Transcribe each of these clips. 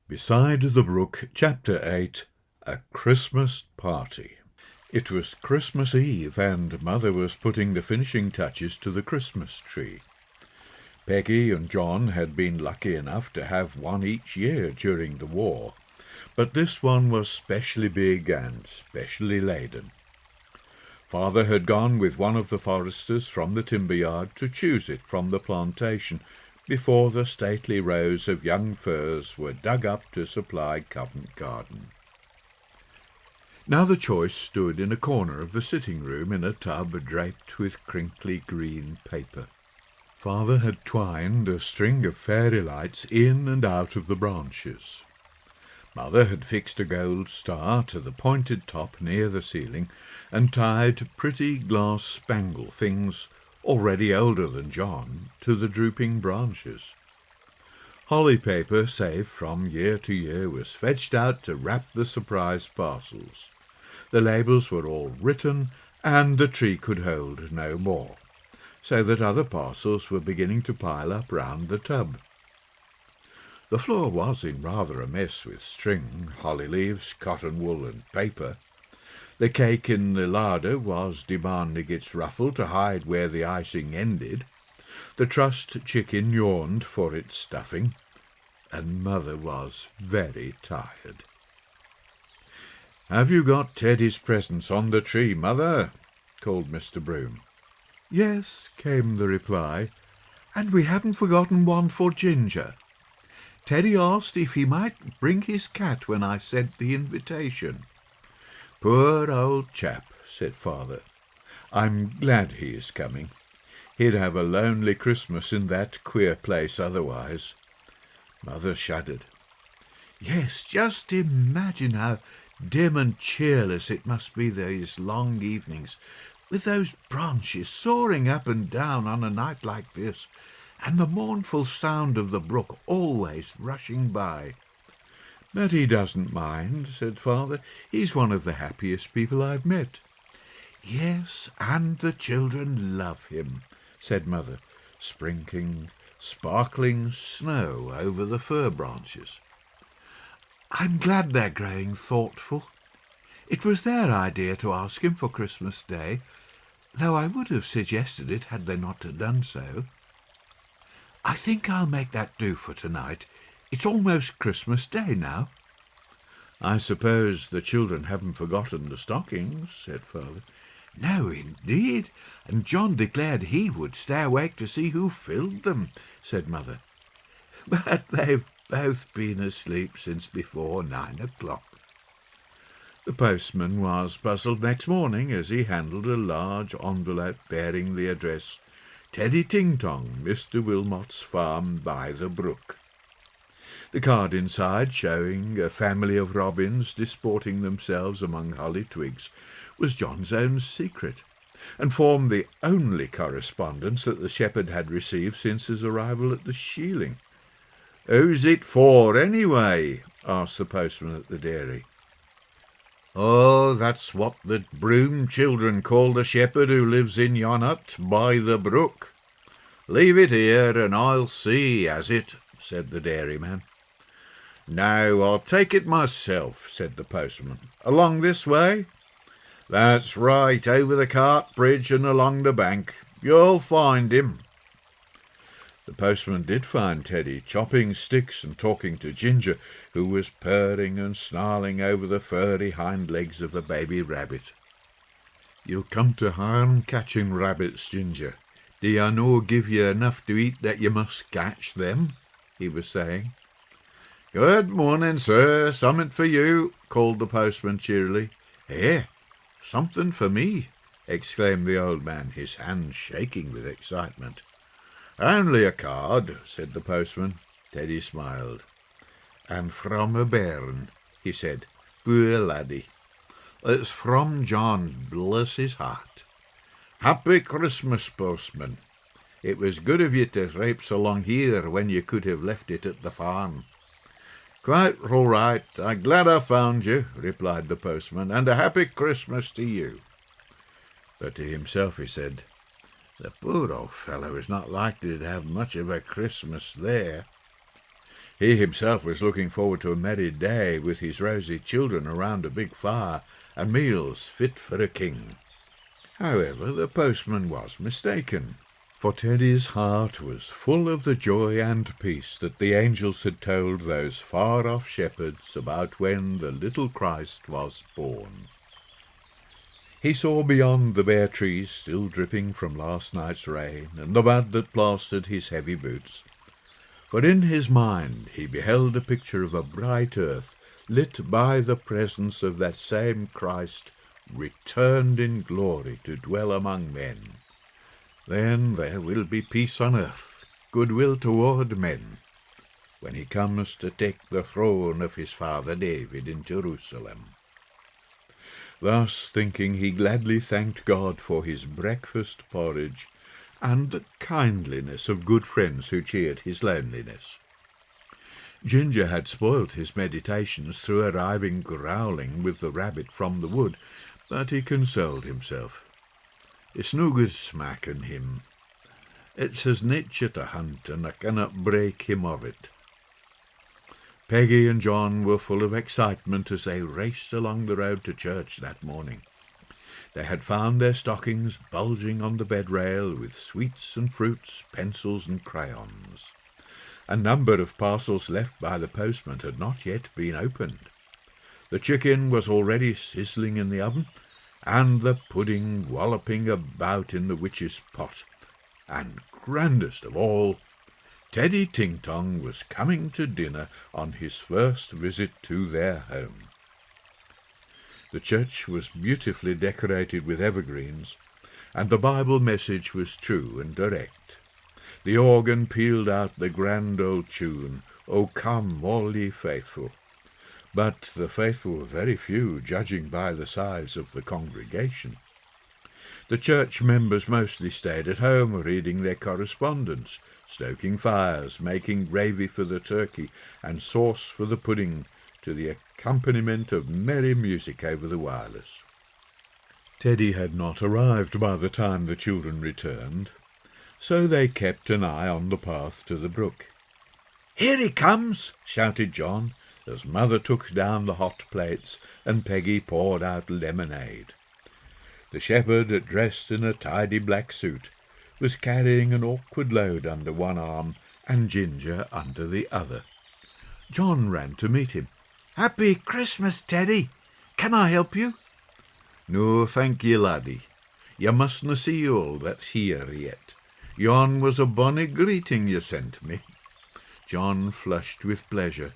Beside the Brook, Chapter 8, A Christmas Party. It was Christmas Eve, and Mother was putting the finishing touches to the Christmas tree. Peggy and John had been lucky enough to have one each year during the war, but this one was specially big and specially laden. Father had gone with one of the foresters from the timber yard to choose it from the plantation, before the stately rows of young firs were dug up to supply Covent Garden. Now the choice stood in a corner of the sitting-room in a tub draped with crinkly green paper. Father had twined a string of fairy lights in and out of the branches. Mother had fixed a gold star to the pointed top near the ceiling and tied pretty glass spangle things, already older than John, to the drooping branches. Holly paper, saved from year to year, was fetched out to wrap the surprise parcels. The labels were all written, and the tree could hold no more, so that other parcels were beginning to pile up round the tub. The floor was in rather a mess with string, holly leaves, cotton wool, and paper. The cake in the larder was demanding its ruffle to hide where the icing ended. The trussed chicken yawned for its stuffing, and Mother was very tired. "Have you got Teddy's presents on the tree, Mother?" called Mr. Broom. "Yes," came the reply, "and we haven't forgotten one for Ginger. Teddy asked if he might bring his cat when I sent the invitation." "Poor old chap," said Father. "I'm glad he is coming. He'd have a lonely Christmas in that queer place otherwise." Mother shuddered. "Yes, just imagine how dim and cheerless it must be these long evenings, with those branches soaring up and down on a night like this, and the mournful sound of the brook always rushing by." "But he doesn't mind," said Father. "He's one of the happiest people I've met." "Yes, and the children love him," said Mother, sprinkling sparkling snow over the fir branches. "I'm glad they're growing thoughtful. It was their idea to ask him for Christmas Day, though I would have suggested it had they not done so. I think I'll make that do for tonight. It's almost Christmas Day now." "I suppose the children haven't forgotten the stockings," said Father. "No, indeed, and John declared he would stay awake to see who filled them," said Mother. "But they've both been asleep since before 9 o'clock. The postman was puzzled next morning as he handled a large envelope bearing the address, "Teddy Ting-Tong, Mr. Wilmot's farm by the brook." The card inside, showing a family of robins disporting themselves among holly twigs, was John's own secret, and formed the only correspondence that the shepherd had received since his arrival at the shieling. "Who's it for, anyway?" asked the postman at the dairy. "Oh, that's what the Broom children call the shepherd who lives in yon hut by the brook. Leave it here, and I'll see has it," said the dairyman. "No, I'll take it myself," said the postman. "Along this way?" "That's right, over the cart bridge and along the bank. You'll find him." The postman did find Teddy, chopping sticks and talking to Ginger, who was purring and snarling over the furry hind legs of a baby rabbit. "You'll come to harm catching rabbits, Ginger. Do I no give you enough to eat that you must catch them?" he was saying. "Good morning, sir. Something for you," called the postman cheerily. "Eh, something for me?" exclaimed the old man, his hands shaking with excitement. "Only a card," said the postman. Teddy smiled. "And from a bairn," he said. "Poor laddie. It's from John, bless his heart. Happy Christmas, postman. It was good of you to traipse along here when you could have left it at the farm." "Quite all right. I'm glad I found you," replied the postman, "and a happy Christmas to you." But to himself he said, "The poor old fellow is not likely to have much of a Christmas there." He himself was looking forward to a merry day with his rosy children around a big fire and meals fit for a king. However, the postman was mistaken, for Teddy's heart was full of the joy and peace that the angels had told those far-off shepherds about when the little Christ was born. He saw beyond the bare trees still dripping from last night's rain and the mud that plastered his heavy boots. For in his mind he beheld a picture of a bright earth lit by the presence of that same Christ returned in glory to dwell among men. Then there will be peace on earth, goodwill toward men, when he comes to take the throne of his father David in Jerusalem. Thus thinking, he gladly thanked God for his breakfast porridge and the kindliness of good friends who cheered his loneliness. Ginger had spoilt his meditations through arriving growling with the rabbit from the wood, but he consoled himself. It's no good smacking him. It's his nature to hunt, and I cannot break him of it. Peggy and John were full of excitement as they raced along the road to church that morning. They had found their stockings bulging on the bed rail with sweets and fruits, pencils and crayons. A number of parcels left by the postman had not yet been opened. The chicken was already sizzling in the oven, and the pudding walloping about in the witch's pot. And grandest of all, Teddy Ting-Tong was coming to dinner on his first visit to their home. The church was beautifully decorated with evergreens, and the Bible message was true and direct. The organ pealed out the grand old tune, "O come, all ye faithful." But the faithful were very few, judging by the size of the congregation. The church members mostly stayed at home, reading their correspondence, stoking fires, making gravy for the turkey and sauce for the pudding, to the accompaniment of merry music over the wireless. Teddy had not arrived by the time the children returned, so they kept an eye on the path to the brook. "Here he comes!" shouted John, as Mother took down the hot plates and Peggy poured out lemonade. The shepherd, dressed in a tidy black suit, was carrying an awkward load under one arm and Ginger under the other. John ran to meet him. "Happy Christmas, Teddy! Can I help you?" "No, thank ye, laddie. You mustna see all that's here yet. Yon was a bonny greeting you sent me." John flushed with pleasure.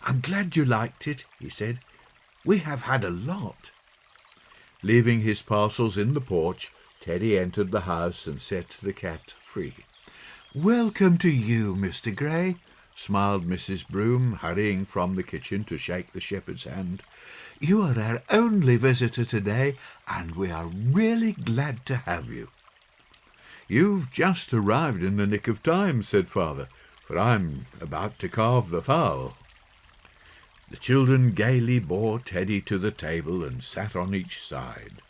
"I'm glad you liked it," he said. "We have had a lot." Leaving his parcels in the porch, Teddy entered the house and set the cat free. "Welcome to you, Mr. Gray," smiled Mrs. Broom, hurrying from the kitchen to shake the shepherd's hand. "You are our only visitor today, and we are really glad to have you." "You've just arrived in the nick of time," said Father, "for I'm about to carve the fowl." The children gaily bore Teddy to the table and sat on each side.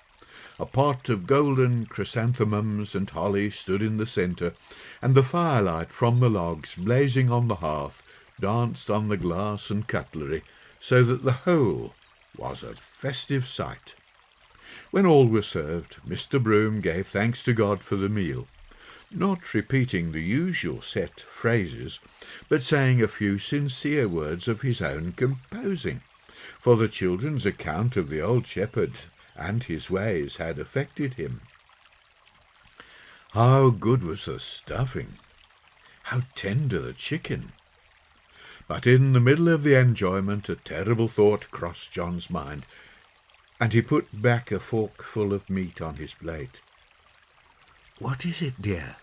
A pot of golden chrysanthemums and holly stood in the centre, and the firelight from the logs blazing on the hearth danced on the glass and cutlery, so that the whole was a festive sight. When all was served, Mr. Broom gave thanks to God for the meal, not repeating the usual set phrases, but saying a few sincere words of his own composing, for the children's account of the old shepherd and his ways had affected him. How good was the stuffing! How tender the chicken! But in the middle of the enjoyment a terrible thought crossed John's mind, and he put back a forkful of meat on his plate. "What is it, dear?"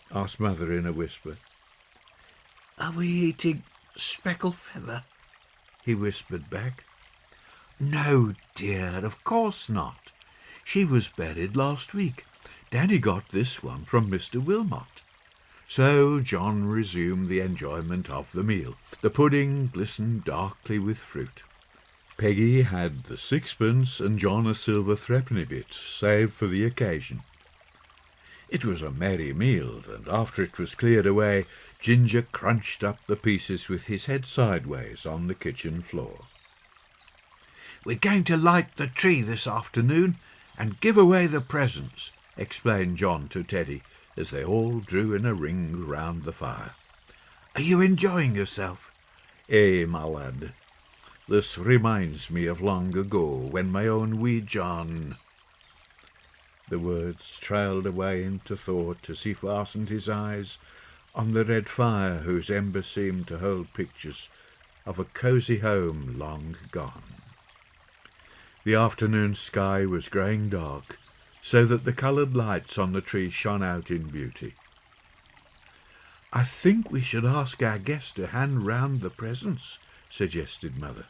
asked Mother in a whisper. "Are we eating speckled feather?" he whispered back. "No, dear, of course not. She was buried last week. Daddy got this one from Mr. Wilmot." So John resumed the enjoyment of the meal. The pudding glistened darkly with fruit. Peggy had the sixpence and John a silver threepenny bit, saved for the occasion. It was a merry meal, and after it was cleared away, Ginger crunched up the pieces with his head sideways on the kitchen floor. "We're going to light the tree this afternoon and give away the presents," explained John to Teddy as they all drew in a ring round the fire. "Are you enjoying yourself?" My lad. This reminds me of long ago when my own wee John—" The words trailed away into thought as he fastened his eyes on the red fire whose embers seemed to hold pictures of a cosy home long gone. The afternoon sky was growing dark, so that the coloured lights on the tree shone out in beauty. "I think we should ask our guests to hand round the presents," suggested Mother.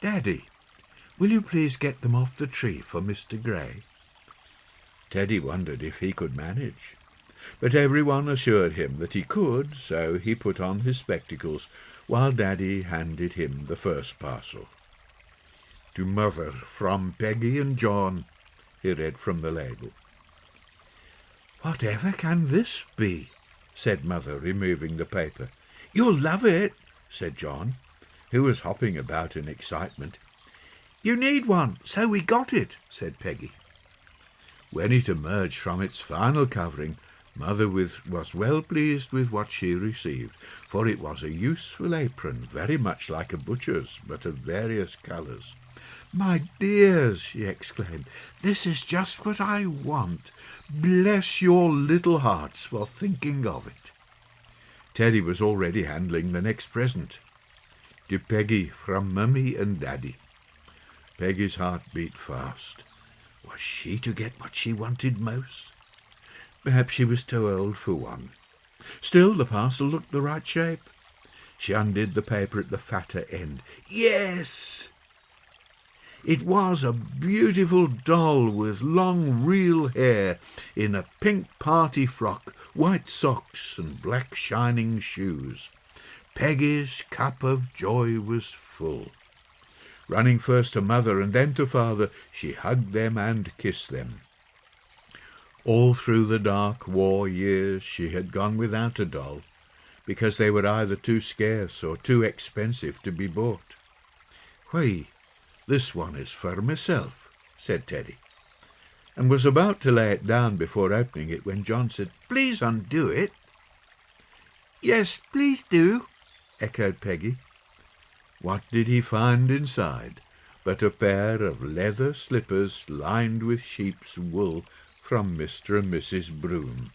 "Daddy, will you please get them off the tree for Mr. Gray?" Teddy wondered if he could manage, but everyone assured him that he could, so he put on his spectacles while Daddy handed him the first parcel. "To Mother from Peggy and John," he read from the label. "Whatever can this be?" said Mother, removing the paper. "You'll love it," said John, who was hopping about in excitement. "You need one, so we got it," said Peggy. When it emerged from its final covering, Mother was well pleased with what she received, for it was a useful apron, very much like a butcher's, but of various colours. "My dears," she exclaimed, "this is just what I want. Bless your little hearts for thinking of it." Teddy was already handling the next present. "To Peggy from Mummy and Daddy." Peggy's heart beat fast. Was she to get what she wanted most? Perhaps she was too old for one. Still, the parcel looked the right shape. She undid the paper at the fatter end. Yes! It was a beautiful doll with long real hair in a pink party frock, white socks and black shining shoes. Peggy's cup of joy was full. Running first to Mother and then to Father, she hugged them and kissed them. All through the dark war years she had gone without a doll, because they were either too scarce or too expensive to be bought. "Why, this one is for myself," said Teddy, and was about to lay it down before opening it when John said, "Please undo it." "Yes, please do," echoed Peggy. What did he find inside but a pair of leather slippers lined with sheep's wool from Mr. and Mrs. Broom?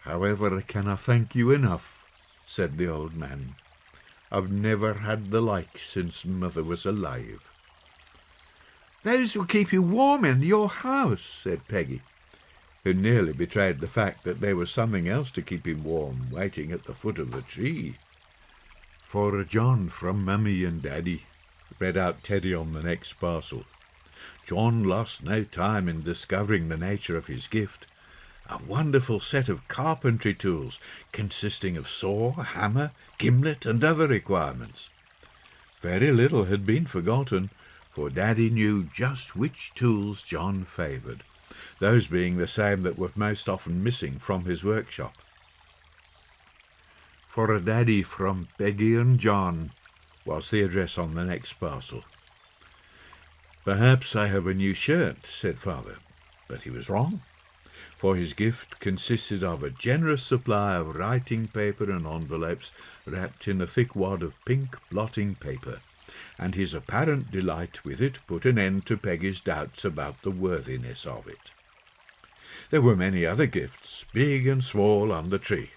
"However, I cannot thank you enough," said the old man. "I've never had the like since Mother was alive." "Those will keep you warm in your house," said Peggy, who nearly betrayed the fact that there was something else to keep him warm waiting at the foot of the tree. "For John from Mummy and Daddy," read out Teddy on the next parcel. John lost no time in discovering the nature of his gift. A wonderful set of carpentry tools consisting of saw, hammer, gimlet, and other requirements. Very little had been forgotten, for Daddy knew just which tools John favoured, those being the same that were most often missing from his workshop. "For a Daddy from Peggy and John," was the address on the next parcel. "Perhaps I have a new shirt," said Father, but he was wrong, for his gift consisted of a generous supply of writing paper and envelopes wrapped in a thick wad of pink blotting paper, and his apparent delight with it put an end to Peggy's doubts about the worthiness of it. There were many other gifts, big and small, on the tree.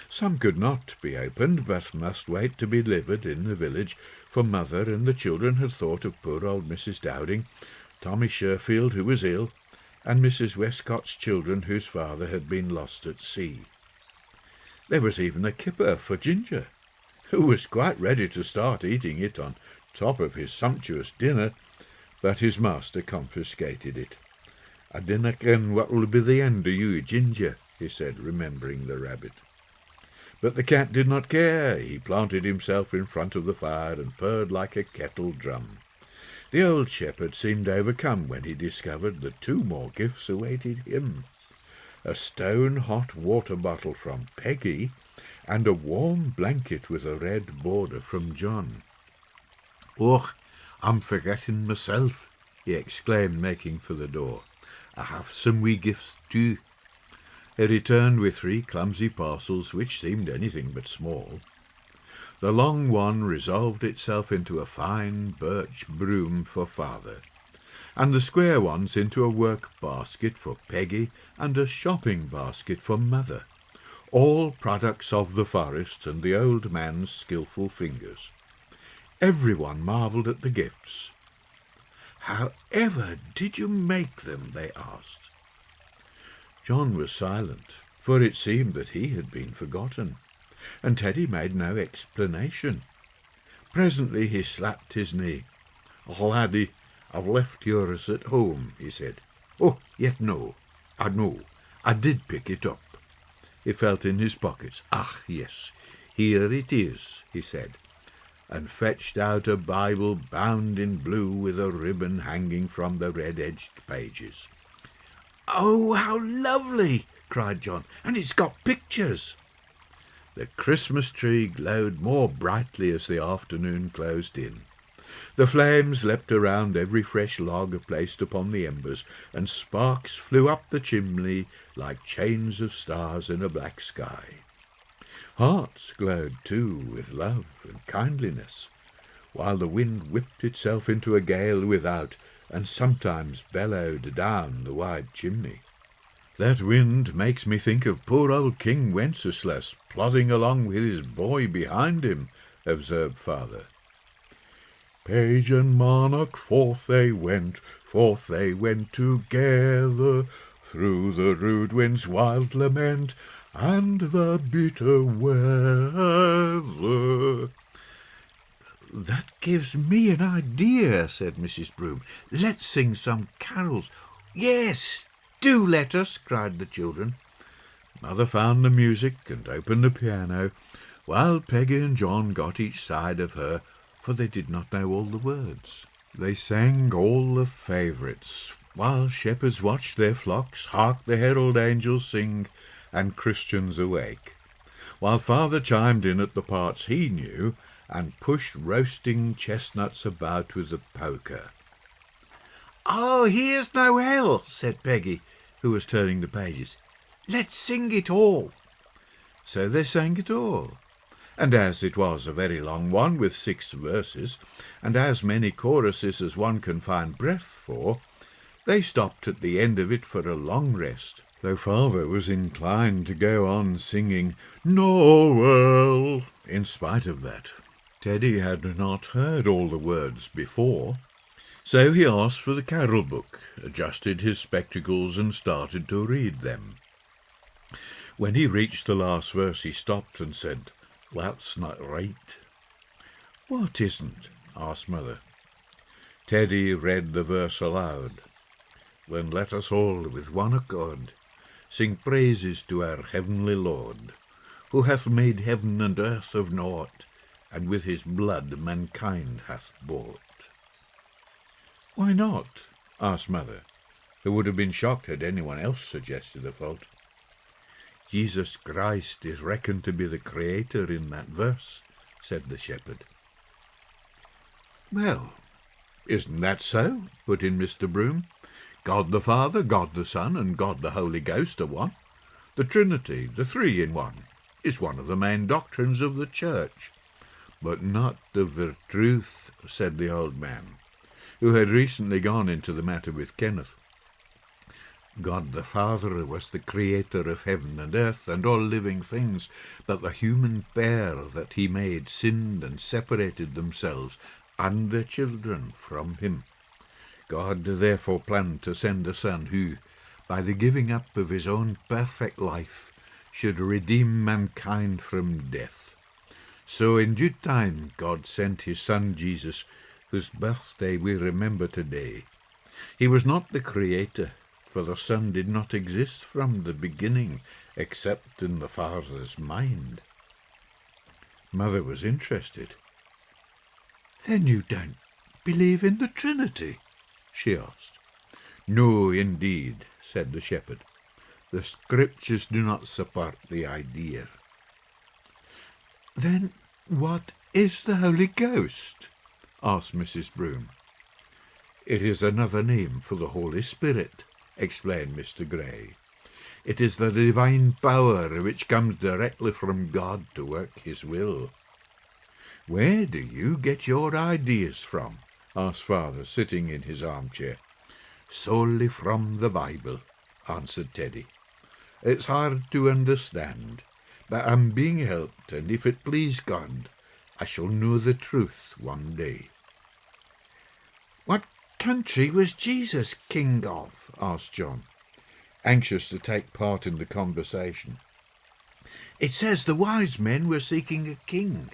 Some could not be opened, but must wait to be delivered in the village, for Mother and the children had thought of poor old Mrs. Dowding, Tommy Sherfield, who was ill, and Mrs. Westcott's children, whose father had been lost at sea. There was even a kipper for Ginger, who was quite ready to start eating it on top of his sumptuous dinner, but his master confiscated it. "I dinna ken what will be the end of you, Ginger," he said, remembering the rabbit. But the cat did not care. He planted himself in front of the fire and purred like a kettle drum. The old shepherd seemed overcome when he discovered that 2 more gifts awaited him. A stone hot water bottle from Peggy and a warm blanket with a red border from John. "Och, I'm forgetting myself," he exclaimed, making for the door. "I have some wee gifts too." He returned with 3 clumsy parcels, which seemed anything but small. The long one resolved itself into a fine birch broom for father, and the square ones into a work basket for Peggy and a shopping basket for mother, all products of the forest and the old man's skilful fingers. Everyone marvelled at the gifts. "However did you make them?" they asked. John was silent, for it seemed that he had been forgotten, and Teddy made no explanation. Presently he slapped his knee. "Laddie, I've left yours at home," he said. "Oh, yet no, I know, I did pick it up." He felt in his pockets. "Ah, yes, here it is," he said, and fetched out a Bible bound in blue with a ribbon hanging from the red-edged pages. "Oh, how lovely!" cried John, "and it's got pictures." The Christmas tree glowed more brightly as the afternoon closed in. The flames leapt around every fresh log placed upon the embers, and sparks flew up the chimney like chains of stars in a black sky. Hearts glowed too with love and kindliness, while the wind whipped itself into a gale without, and sometimes bellowed down the wide chimney. "That wind makes me think of poor old King Wenceslas plodding along with his boy behind him," observed father. "Page and monarch, forth they went together, through the rude wind's wild lament, and the bitter weather." "That gives me an idea," said Mrs. Broom. "Let's sing some carols." "Yes, do let us," cried the children. Mother found the music and opened the piano, while Peggy and John got each side of her, for they did not know all the words. They sang all the favourites, while shepherds watched their flocks, hark the herald angels sing, and Christians awake, while father chimed in at the parts he knew, and pushed roasting chestnuts about with the poker. "Oh, here's Noel," said Peggy, who was turning the pages. "Let's sing it all." So they sang it all, and as it was a very long one with 6 verses, and as many choruses as one can find breath for, they stopped at the end of it for a long rest, though father was inclined to go on singing "Noel" in spite of that. Teddy had not heard all the words before, so he asked for the carol book, adjusted his spectacles, and started to read them. When he reached the last verse he stopped and said, "That's not right." "What isn't?" asked mother. Teddy read the verse aloud. "Then let us all with one accord sing praises to our heavenly Lord, who hath made heaven and earth of naught, and with his blood mankind hath bought." "Why not?" asked mother, who would have been shocked had anyone else suggested a fault. "Jesus Christ is reckoned to be the Creator in that verse," said the shepherd. "Well, isn't that so?" put in Mr. Broom. "God the Father, God the Son, and God the Holy Ghost are one. The Trinity, the Three in One, is one of the main doctrines of the Church." "But not of the truth," said the old man, who had recently gone into the matter with Kenneth. "God the Father was the creator of heaven and earth and all living things, but the human pair that he made sinned and separated themselves and their children from him. God therefore planned to send a Son who, by the giving up of his own perfect life, should redeem mankind from death. So in due time God sent his Son Jesus, whose birthday we remember today. He was not the Creator, for the Son did not exist from the beginning, except in the Father's mind." Mother was interested. "Then you don't believe in the Trinity?" she asked. "No, indeed," said the shepherd. "The Scriptures do not support the idea." Then what is the Holy Ghost? Asked Mrs. Broom. It is another name for the Holy Spirit, explained Mr. Gray. It is the divine power which comes directly from God to work his will. Where do you get your ideas from? Asked Father, sitting in his armchair. Solely from the Bible, answered Teddy. It's hard to understand, but I'm being helped, and if it please God, I shall know the truth one day. What country was Jesus king of? Asked John, anxious to take part in the conversation. It says the wise men were seeking a king.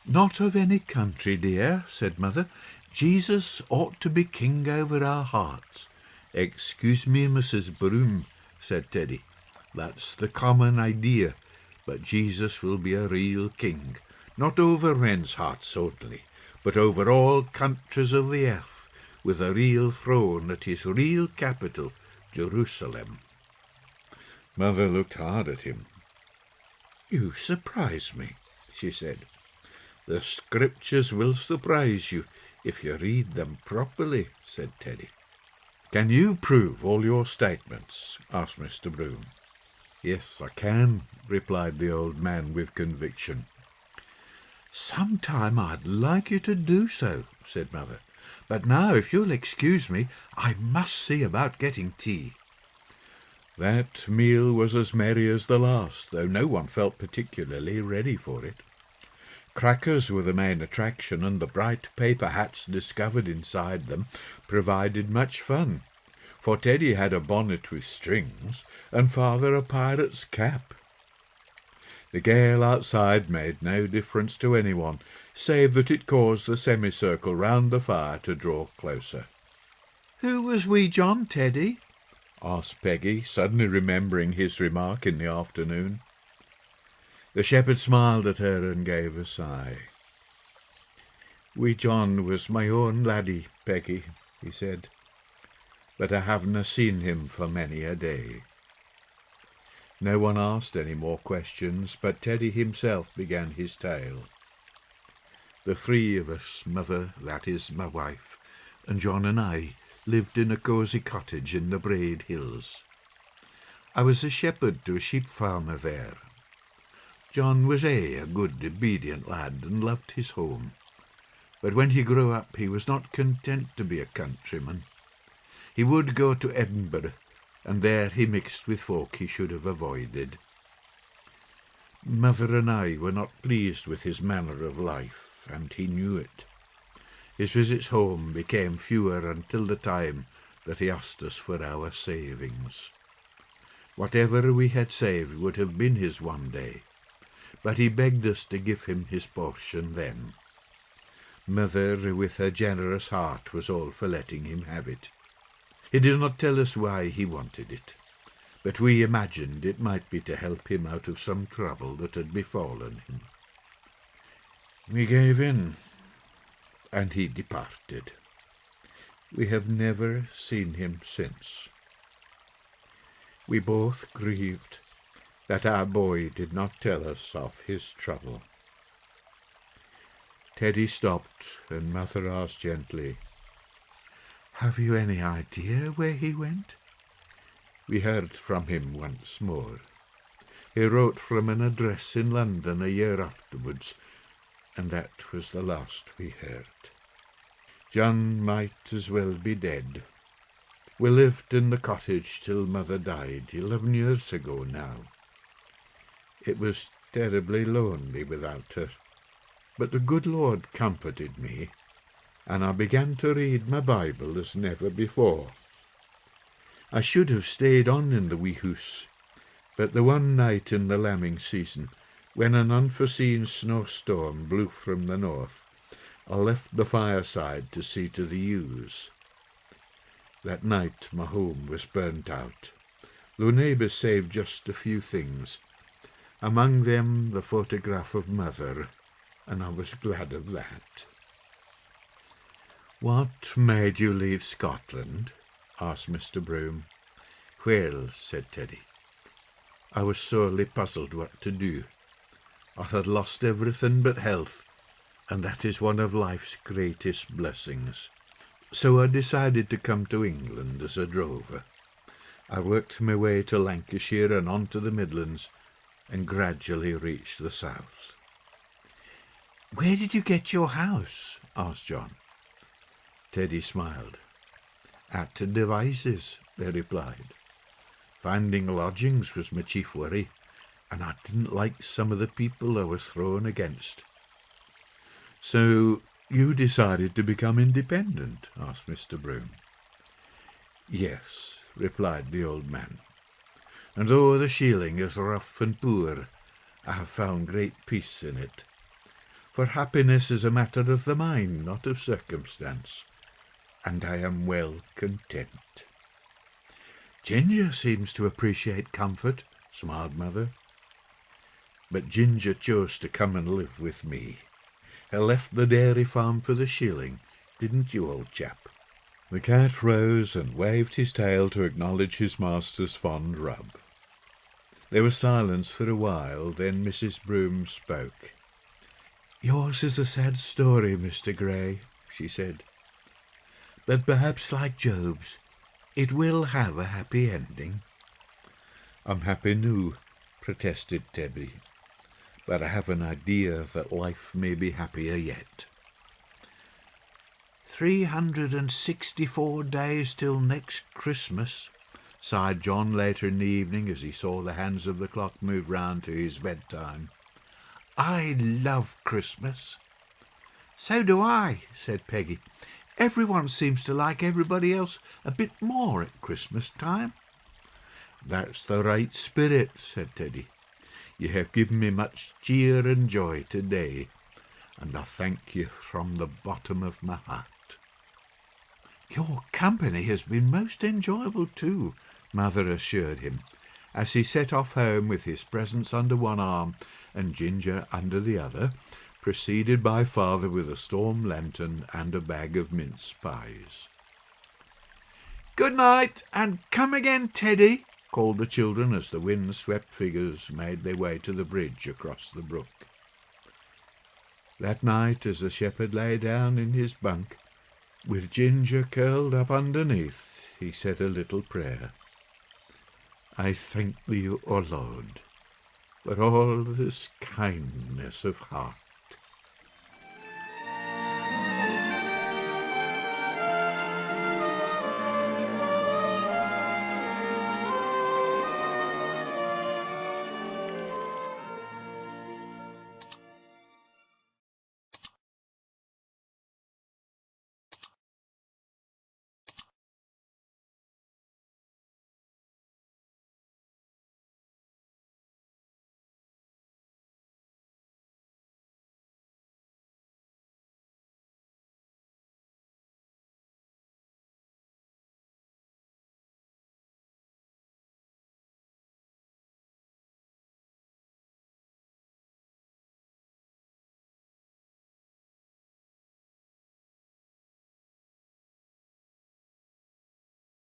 Not of any country, dear, said Mother. Jesus ought to be king over our hearts. Excuse me, Mrs. Broom, said Teddy. That's the common idea, but Jesus will be a real king, not over men's hearts only, but over all countries of the earth, with a real throne at his real capital, Jerusalem. Mother looked hard at him. You surprise me, she said. The scriptures will surprise you if you read them properly, said Teddy. Can you prove all your statements? Asked Mr. Broom. Yes, I can, replied the old man with conviction. Sometime I'd like you to do so, said Mother. But now, if you'll excuse me, I must see about getting tea. That meal was as merry as the last, though no one felt particularly ready for it. Crackers were the main attraction, and the bright paper hats discovered inside them provided much fun, for Teddy had a bonnet with strings, and Father a pirate's cap. The gale outside made no difference to anyone, save that it caused the semicircle round the fire to draw closer. Who was wee John, Teddy? Asked Peggy, suddenly remembering his remark in the afternoon. The shepherd smiled at her and gave a sigh. Wee John was my own laddie, Peggy, he said, but I havena seen him for many a day. No one asked any more questions, but Teddy himself began his tale. The three of us, Mother, that is my wife, and John and I, lived in a cosy cottage in the Braid Hills. I was a shepherd to a sheep farmer there. John was a good, obedient lad, and loved his home. But when he grew up, he was not content to be a countryman. He would go to Edinburgh, and there he mixed with folk he should have avoided. Mother and I were not pleased with his manner of life, and he knew it. His visits home became fewer until the time that he asked us for our savings. Whatever we had saved would have been his one day, but he begged us to give him his portion then. Mother, with her generous heart, was all for letting him have it. He did not tell us why he wanted it, but we imagined it might be to help him out of some trouble that had befallen him. We gave in, and he departed. We have never seen him since. We both grieved that our boy did not tell us of his trouble. Teddy stopped, and Mother asked gently, Have you any idea where he went? We heard from him once more. He wrote from an address in London a year afterwards, and that was the last we heard. John might as well be dead. We lived in the cottage till Mother died 11 years ago now. It was terribly lonely without her, but the good Lord comforted me, and I began to read my Bible as never before. I should have stayed on in the wee house, but the one night in the lambing season, when an unforeseen snowstorm blew from the north, I left the fireside to see to the ewes. That night my home was burnt out, though neighbours saved just a few things, among them the photograph of Mother, and I was glad of that. What made you leave Scotland? Asked Mr. Broom. Well, said Teddy, I was sorely puzzled what to do. I had lost everything but health, and that is one of life's greatest blessings. So I decided to come to England as a drover. I worked my way to Lancashire and on to the Midlands, and gradually reached the south. "Where did you get your house?" asked John. Teddy smiled. "At the Devices," they replied. "Finding lodgings was my chief worry, and I didn't like some of the people I was thrown against." "So you decided to become independent?" asked Mr. Broom. "Yes," replied the old man, "and though the shilling is rough and poor, I have found great peace in it. For happiness is a matter of the mind, not of circumstance, and I am well content." "Ginger seems to appreciate comfort," smiled Mother. "But Ginger chose to come and live with me. I left the dairy farm for the shilling, didn't you, old chap?" The cat rose and waved his tail to acknowledge his master's fond rub. There was silence for a while, then Mrs. Broom spoke. "Yours is a sad story, Mr. Gray," she said. "But perhaps, like Job's, it will have a happy ending." "I'm happy now," protested Teddy, "but I have an idea that life may be happier yet." 364 days till next Christmas," sighed John later in the evening as he saw the hands of the clock move round to his bedtime. "I love Christmas." "So do I," said Peggy. "Everyone seems to like everybody else a bit more at Christmas time." "That's the right spirit," said Teddy. "You have given me much cheer and joy today, and I thank you from the bottom of my heart." "Your company has been most enjoyable too," Mother assured him, as he set off home with his presents under one arm and Ginger under the other, preceded by Father with a storm lantern and a bag of mince pies. "Good night, and come again, Teddy," called the children as the wind-swept figures made their way to the bridge across the brook. That night, as the shepherd lay down in his bunk, with Ginger curled up underneath, he said a little prayer. "I thank thee, O Lord, for all this kindness of heart.